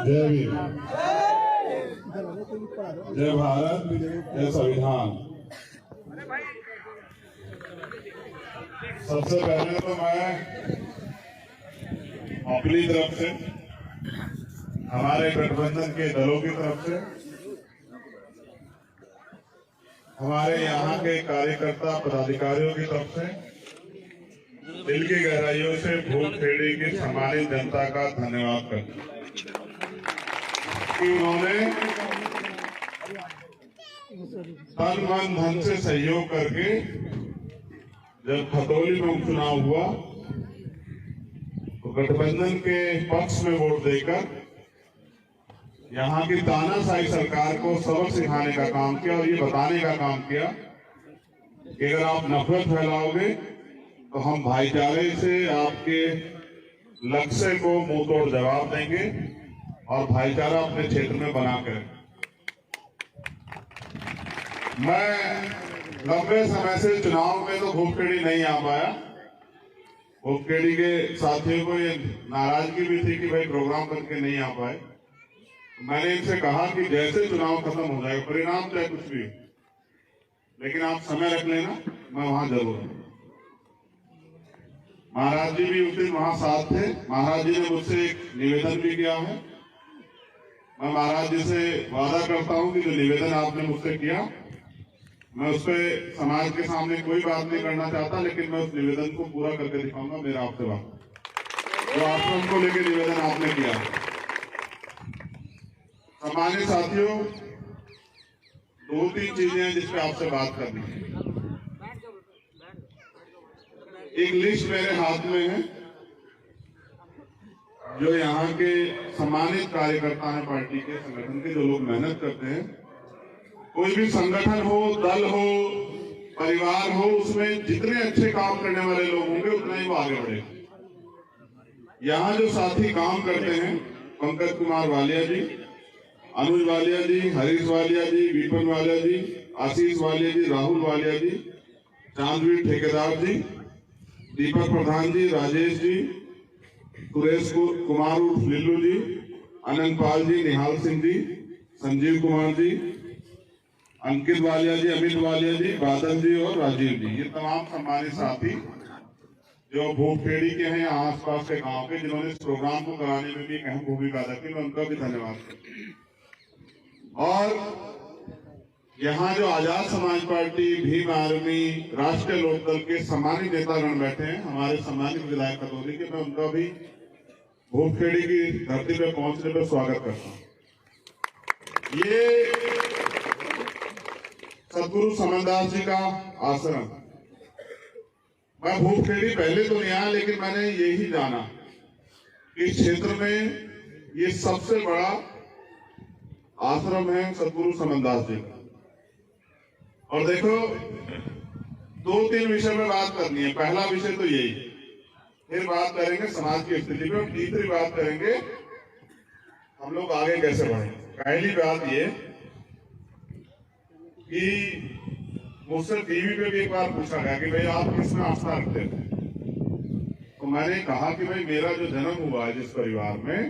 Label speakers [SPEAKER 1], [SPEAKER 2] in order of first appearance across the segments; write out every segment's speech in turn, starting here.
[SPEAKER 1] जय भीम, जय भारत, जय संविधान। सबसे पहले तो मैं अपनी तरफ से, हमारे गठबंधन के दलों की तरफ से, हमारे यहाँ के कार्यकर्ता पदाधिकारियों की तरफ से दिल की गहराइयों से भूपखेड़ी की सम्मानित जनता का धन्यवाद करता हूं कि उन्होंने तन मन धन से सहयोग करके जब खतौली में उपचुनाव हुआ तो गठबंधन के पक्ष में वोट देकर यहाँ की तानाशाही सरकार को सबक सिखाने का काम किया और ये बताने का काम किया कि अगर आप नफरत फैलाओगे तो हम भाईचारे से आपके लक्ष्य को मुंह तोड़ जवाब देंगे और भाईचारा अपने क्षेत्र में बनाकर। मैं लंबे समय से चुनाव में तो भूपखेड़ी नहीं आ पाया। भूपखेड़ी के साथियों को ये नाराजगी भी थी कि भाई प्रोग्राम करके नहीं आ पाए। मैंने इनसे कहा कि जैसे चुनाव खत्म हो जाएगा, परिणाम चाहे कुछ भी, लेकिन आप समय रख लेना, मैं वहां जरूर हूं। महाराज जी भी उस दिन वहां साथ थे। महाराज जी ने मुझसे एक निवेदन भी किया है। मैं महाराज जी से वादा करता हूं कि जो निवेदन आपने मुझसे किया, मैं उस पर समाज के सामने कोई बात नहीं करना चाहता, लेकिन मैं उस निवेदन को पूरा करके दिखाऊंगा। मेरा आपसे बात, जो आश्रम को लेकर निवेदन आपने किया। सम्मानित साथियों, 2-3 चीजें हैं जिस पे आपसे बात करनी है। एक लिस्ट मेरे हाथ में है जो यहाँ के सम्मानित कार्यकर्ता हैं, पार्टी के संगठन के, जो लोग मेहनत करते हैं। कोई भी संगठन हो, दल हो, परिवार हो, उसमें जितने अच्छे काम करने वाले लोग होंगे उतना ही वो आगे बढ़ेगा। यहाँ जो साथी काम करते हैं, पंकज कुमार वालिया जी, अनुज वालिया जी, हरीश वालिया जी, विपिन वालिया जी, आशीष वालिया जी, राहुल वालिया जी, चांदवीर ठेकेदार जी, दीपक प्रधान जी, राजेश जी, सुरेश कुमार उर्फ लिल्लू जी, अनंत पाल जी, निहाल सिंह जी, संजीव कुमार जी, अंकित वालिया जी, अमित वालिया जी, बादल जी और राजीव जी, ये तमाम सम्मानित साथी जो भूपखेड़ी के हैं, आसपास के गांव के, जिन्होंने इस प्रोग्राम को कराने में भी एक अहम भूमिका अदा की, मैं उनका भी धन्यवाद करता हूं। और यहाँ जो आजाद समाज पार्टी, भीम आर्मी, राष्ट्रीय लोकदल के सम्मानित नेतागण बैठे हैं, हमारे सम्मानित विधायक खतौली के, मैं उनका भी भूपखेड़ी की धरती पर पहुंचने पर स्वागत करता हूं। ये सदगुरु समनदास जी का आश्रम। मैं भूपखेड़ी पहले तो नहीं आया, लेकिन मैंने यही जाना कि इस क्षेत्र में ये सबसे बड़ा आश्रम है सदगुरु समनदास जी का। और देखो, 2-3 विषय में बात करनी है। पहला विषय तो यही, फिर बात करेंगे समाज की स्थिति पे, और तीसरी बात करेंगे हम लोग आगे कैसे बढ़े। पहली बात ये कि मुझसे टीवी पे भी एक बार पूछा गया कि भाई आप किसमें आस्था रखते थे। तो मैंने कहा कि भाई मेरा जो जन्म हुआ है जिस परिवार में,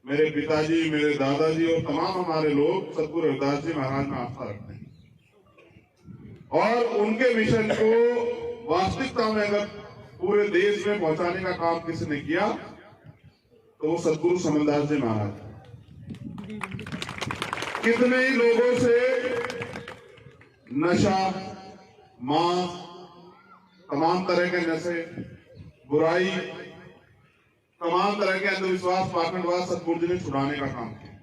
[SPEAKER 1] मेरे पिताजी, मेरे दादाजी और तमाम हमारे लोग सदगुरु रविदास जी महाराज में आस्था रखते हैं, और उनके मिशन को वास्तविकता में अगर पूरे देश में पहुंचाने का काम किसी ने किया तो वो सदगुरु समनदास जी महाराज। कितने ही लोगों से नशा, मांस, तमाम तरह के नशे, बुराई, तमाम तरह के अंधविश्वास, पाखंडवाद सदगुरु जी ने छुड़ाने का काम किया।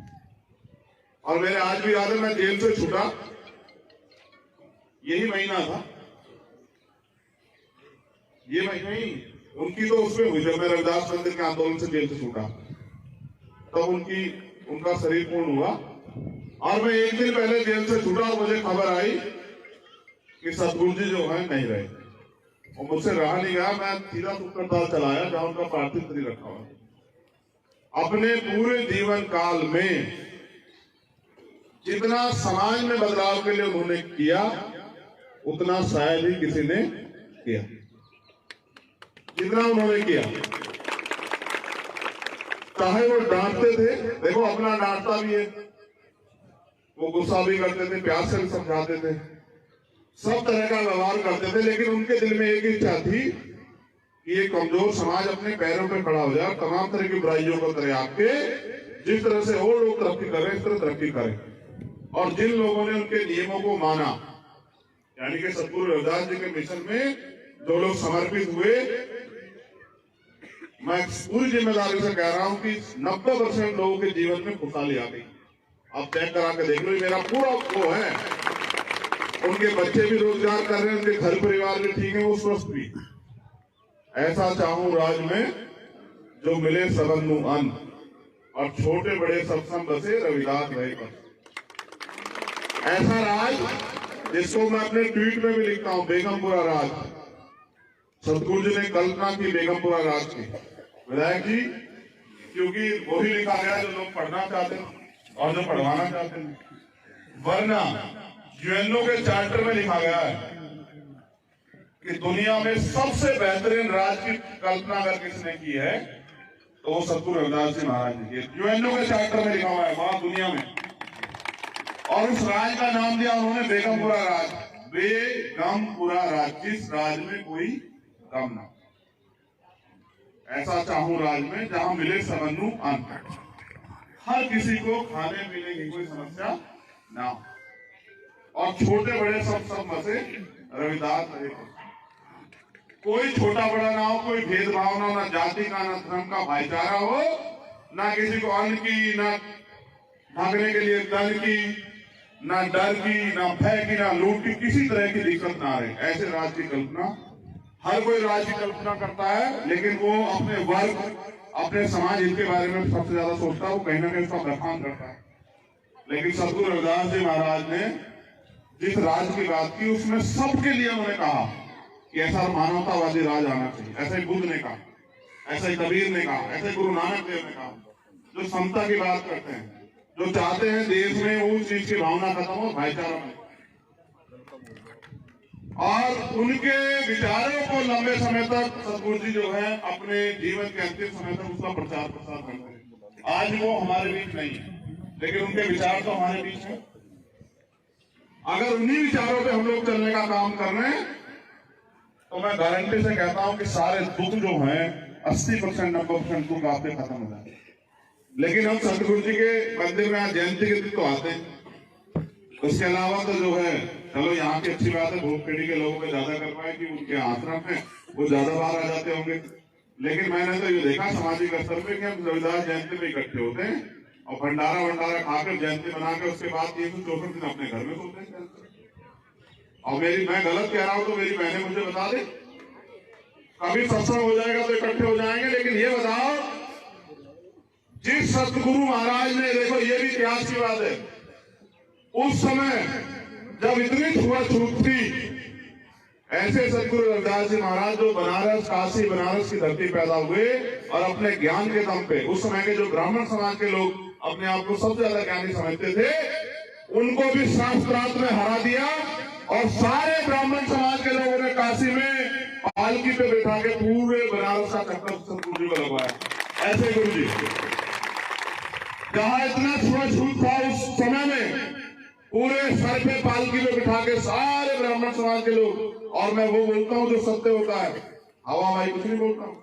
[SPEAKER 1] और मेरे आज भी याद है, मैं जेल से छूटा, यही महीना था, ये महीना ही उनकी तो उसमें हुई जब मैं रविदास मंदिर के आंदोलन से जेल से छूटा, तब उनका शरीर पूर्ण हुआ। और मैं एक दिन पहले जेल से छूटा और मुझे खबर आई कि सदगुरु जी जो है नहीं रहे, और मुझसे रहा नहीं गया। मैं सीधा सुखरताल चलाया जहां उनका पार्थिव शरीर रखा हुआ। अपने पूरे जीवन काल में जितना समाज में बदलाव के लिए उन्होंने किया, उतना शायद ही किसी ने किया जितना उन्होंने किया। चाहे वो डांटते थे, देखो अपना डांटता भी है, वो गुस्सा भी करते थे, प्यार से भी समझाते थे, सब तरह का व्यवहार करते थे, लेकिन उनके दिल में एक ही इच्छा थी कि ये कमजोर समाज अपने पैरों पे खड़ा हो जाए, तमाम तरह की बुराइयों को त्याग के जिस तरह से और लोग तरक्की करें, इस तरह तरक्की करें। और जिन लोगों ने उनके नियमों को माना, यानी कि सदगुरु रविदास जी के मिशन में जो लोग समर्पित हुए, मैं पूरी जिम्मेदारी से कह रहा हूं कि 90% लोगों के जीवन में खुशहाली आ गई। आप चेक करा के देख लो, मेरा पूरा वो है, उनके बच्चे भी रोजगार कर रहे हैं, उनके घर परिवार भी ठीक है, वो स्वस्थ भी। ऐसा चाहूं राज में जो मिले सबनु अन्न, और छोटे बड़े सत्संग बसे रविदास रहे बस। ऐसा राज जिसको मैं अपने ट्वीट में भी लिखता हूं, बेगमपुरा राज। सदगुरु जी ने कल्पना की बेगमपुरा राज की, विधायक जी, क्योंकि वही लिखा गया जो लोग पढ़ना चाहते हैं और जो पढ़वाना चाहते हैं। वरना यूएनओ के चार्टर में लिखा गया है कि दुनिया में सबसे बेहतरीन राज की कल्पना अगर किसने की है तो वो सदगुरु रविदास जी महाराज जी की। यूएनओ के चार्टर में लिखा हुआ है वहां दुनिया में, और उस राज का नाम दिया उन्होंने बेगमपुरा राज। बेगमपुरा राज, जिस राज में कोई गम ना। ऐसा चाहूं राज में जहां मिले सबनु अन्न, हर किसी को खाने पीने की कोई समस्या ना हो, और छोटे बड़े सब मसे रविदास रहे। कोई छोटा बड़ा ना हो, कोई भेदभाव ना हो, ना जाति का, ना धर्म का भाईचारा हो, ना किसी को अन्न की, ना भागने के लिए दल की, ना डर की, ना भय की, ना लूट की, किसी तरह की दिक्कत ना रहे। ऐसे राज की कल्पना हर कोई राज की कल्पना करता है, लेकिन वो अपने वर्ग, अपने समाज हित के बारे में सबसे ज्यादा सोचता है, वो कहीं ना कहीं उसका बखान करता है। लेकिन सदगुरु रविदास जी महाराज ने जिस राज की बात की, उसमें सबके लिए उन्होंने कहा कि ऐसा मानवतावादी राज आना चाहिए। ऐसा ही बुद्ध ने कहा, ऐसा ही कबीर ने कहा, ऐसे गुरु नानक देव ने कहा, जो समता की बात करते हैं, जो चाहते हैं देश में उस चीज की भावना खत्म हो, भाईचारा में। और उनके विचारों को लंबे समय तक सदगुरु जी जो है अपने जीवन के अंतिम समय तक उसका प्रचार प्रसार करते हैं। आज वो हमारे बीच नहीं है, लेकिन उनके विचार तो हमारे बीच है। अगर उन्हीं विचारों पे हम लोग चलने का काम कर रहे हैं तो मैं गारंटी से कहता हूं कि सारे दुख जो हैं 80% 90% दुख आपके खत्म हो जाए। लेकिन हम सदगुरु जी के मंदिर में आज जयंती के दिन तो आते हैं, उसके अलावा तो जो है, चलो यहाँ की अच्छी बात है, भूपखेड़ी के लोगों को ज्यादा कर पाए कि उनके आश्रम है, वो ज्यादा बाहर आ जाते होंगे। लेकिन मैंने तो ये देखा सामाजिक स्तर पे कि हम रविदास जयंती में इकट्ठे होते हैं और भंडारा खाकर जयंती मना के उसके बाद 364 दिन अपने घर में सोते हैं। और मैं गलत कह रहा हूं तो मेरी बहनें मुझे बता दे, कभी सत्संग हो जाएगा तो इकट्ठे हो जाएंगे। लेकिन ये बताओ, जिस सतगुरु महाराज ने, देखो ये भी इतिहास की बात है, उस समय जब इतनी छुआछूत थी, ऐसे सतगुरु रविदास जी महाराज जो बनारस, काशी बनारस की धरती पैदा हुए और अपने ज्ञान के दम पे, उस समय के जो ब्राह्मण समाज के लोग अपने आप को सबसे ज्यादा ज्ञानी समझते थे, उनको भी शास्त्रार्थ में हरा दिया और सारे ब्राह्मण समाज के लोगों ने काशी में पालकी पे बैठा के पूरे बनारस का चक्कर सतगुरु जी को लगवाया। ऐसे गुरु जी, जहां इतना छुआछूत था उस समय में, पूरे सर पे पालकी पे बिठा के सारे ब्राह्मण समाज के लोग, और मैं वो बोलता हूं जो सत्य होता है, हवा भाई कुछ नहीं बोलता हूं।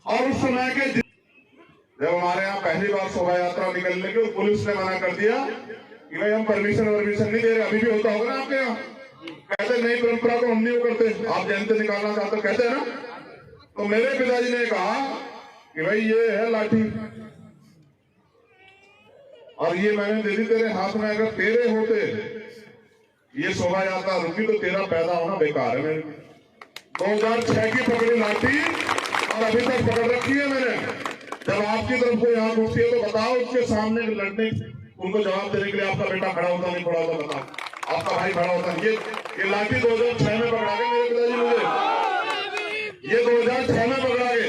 [SPEAKER 1] और उस समय के जब हमारे यहाँ पहली बार शोभा यात्रा निकलने की, पुलिस ने मना कर दिया कि भाई हम परमिशन नहीं दे रहे। अभी भी होता होगा ना आपके यहाँ, कहते नहीं परंपरा को हम नहीं करते, आप जयंती निकालना चाहते हो, कहते हैं ना। तो मेरे पिताजी ने कहा कि भाई ये है लाठी और ये मैंने दे दी तेरे हाथ में, अगर तेरे होते ये शोभा यात्रा रुकी तो तेरा पैदा होना बेकार है। मेरे 2006 की पकड़ी लाठी और अभी तक पकड़ रखी है मैंने। जब आपकी तरफ को यहाँ उठती है तो बताओ, उसके सामने लड़ने, उनको जवाब देने के लिए आपका बेटा खड़ा होता नहीं खड़ा होता, बताओ आपका भाई खड़ा होता। ये लाठी 2006 में पकड़ा गए मेरे पिताजी मुझे, ये 2006 में पकड़ा गए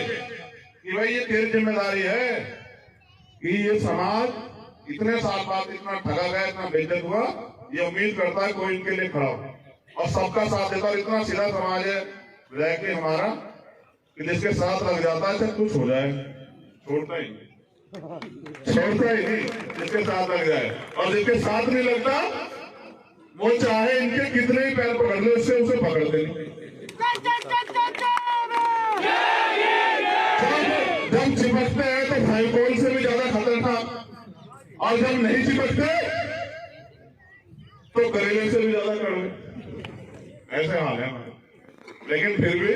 [SPEAKER 1] कि भाई ये तेरी जिम्मेदारी है कि ये समाज इतने साल बाद इतना ठगा गया, इतना बेइज्जत हुआ, ये उम्मीद करता है कोई इनके लिए खड़ा हो और सबका साथ देता। और इतना सीधा समाज है रह के हमारा कि जिसके साथ लग जाता है चाहे कुछ हो जाए, छोड़ता ही नहीं, जिसके साथ लग जाए। और जिसके साथ नहीं लगता वो चाहे इनके कितने ही पैर पकड़ ले, उससे उसे पकड़ते नहीं। जब चिपकते हैं तो फेविकोल से भी ज्यादा खतरनाक, और जब नहीं चिपकते तो करेले से भी ज्यादा कड़वे। ऐसे हाल है हमारे। लेकिन फिर भी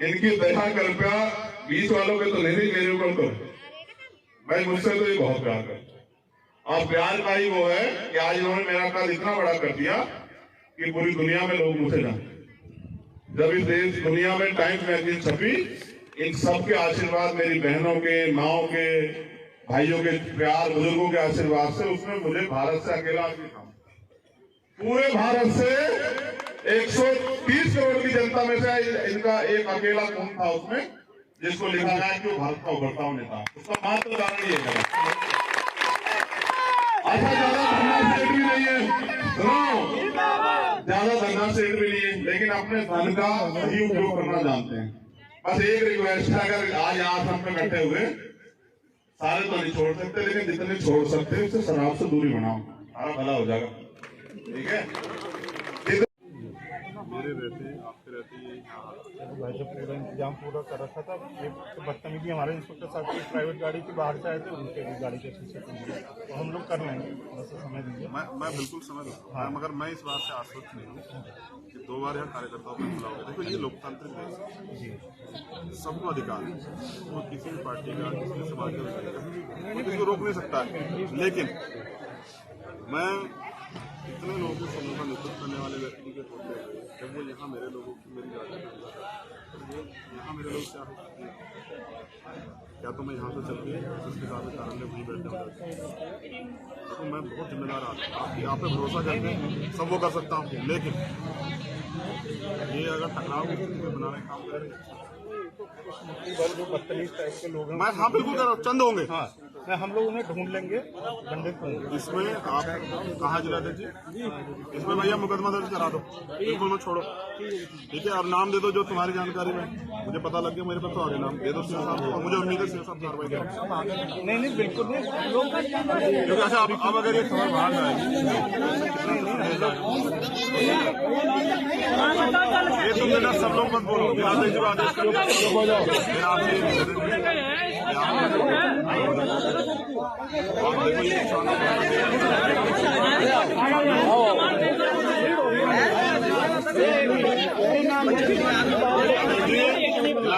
[SPEAKER 1] इनकी दया कृपया 20 वालों के तो नहीं, मेरे ऊपर तो भाई मुझसे तो ये बहुत प्यार करते हैं। और प्यार का ही वो है कि आज इन्होंने मेरा कद इतना बड़ा कर दिया कि पूरी दुनिया में लोग मुझे जानते। जब इस देश दुनिया में टाइम्स मैगजीन छपी, इन सबके आशीर्वाद, मेरी बहनों के, माओ के, भाइयों के प्यार, बुजुर्गों के आशीर्वाद से, उसमें मुझे भारत से अकेला आदमी था। पूरे भारत से 130 करोड़ की जनता में से इनका एक अकेला कौन था उसमें, जिसको लिखा गया कि वो भारत का उभरता हुआ नेता। उसका मात्र कारण ये है। अच्छा, ज्यादा धन्ना सेठ भी नहीं है, सुनो, ज्यादा धन्ना सेठ भी नहीं है, लेकिन अपने धन का सही उपयोग करना जानते हैं। बस एक रिक्वेस्ट है, अगर आज यहाँ हम पे बैठे हुए सारे तो नहीं छोड़ सकते, लेकिन जितने छोड़ सकते हैं उससे शराब से दूरी बनाओ, सारा भला हो जाएगा। ठीक है,
[SPEAKER 2] मेरे रहते आपके रहते भाई साहब पूरा इंतजाम पूरा कर रखा था। एक तो बदतमीजी हमारे इंस्पेक्टर साहब की प्राइवेट गाड़ी थी, बाहर से आए थे, उनके भी गाड़ी के शीशे तो हम लोग कर लेंगे, बस समय दीजिए।
[SPEAKER 3] मैं बिल्कुल समझ रहा हूँ। हाँ, मगर मैं इस बात से आश्वस्त नहीं हूँ कि 2 बार यहाँ कार्यकर्ताओं को बुलाओगे। देखो ये लोकतांत्रिक देश है, सबको अधिकार है, वो किसी भी पार्टी का, किसी भी समाज का कोई किसी को रोक नहीं सकता है। लेकिन मैं इतने लोगों के समूह का नेतृत्व करने वाले व्यक्ति के होते हुए जब वो यहाँ मेरे लोगों की मेरी गाड़ी तो वो यहाँ मेरे लोग क्या हो सकते हैं? क्या तो मैं यहाँ से चल के जिसके साथ कारण में वहीं बैठ जाऊँगा। तो मैं बहुत जिम्मेदार आदमी, आप पे भरोसा करके सब वो कर सकता हूँ, लेकिन ये अगर टकराव की स्थिति में बनाने का काम करेंगे
[SPEAKER 2] जो बदतमीज टाइप के लोग हैं,
[SPEAKER 3] मैं हाँ बिल्कुल कर रहा हूँ, चंद होंगे।
[SPEAKER 2] हाँ, हम लोग उन्हें ढूंढ लेंगे, दंडित होंगे।
[SPEAKER 3] इसमें आप कहाँ जिला दीजिए, इसमें भैया मुकदमा दर्ज करा दो, बिल्कुल मत छोड़ो। ठीक है, अब नाम दे दो जो तुम्हारी जानकारी में, मुझे पता लग गया, मेरे पास तो आगे नाम दे दो सीएम साहब को, और मुझे उम्मीद है सीएम साहब कार्रवाई करेंगे।
[SPEAKER 2] नहीं बिल्कुल नहीं,
[SPEAKER 3] क्योंकि अच्छा अब अगर ये खबर बाहर जाएगी, ये तुम बेटा सब लोग मत बोलो, आदेश जो आदेश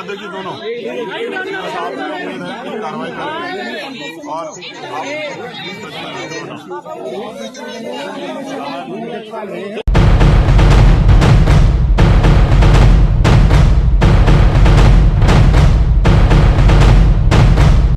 [SPEAKER 3] देखिए दोनों उम्मीद है कि कार्रवाई करेंगे और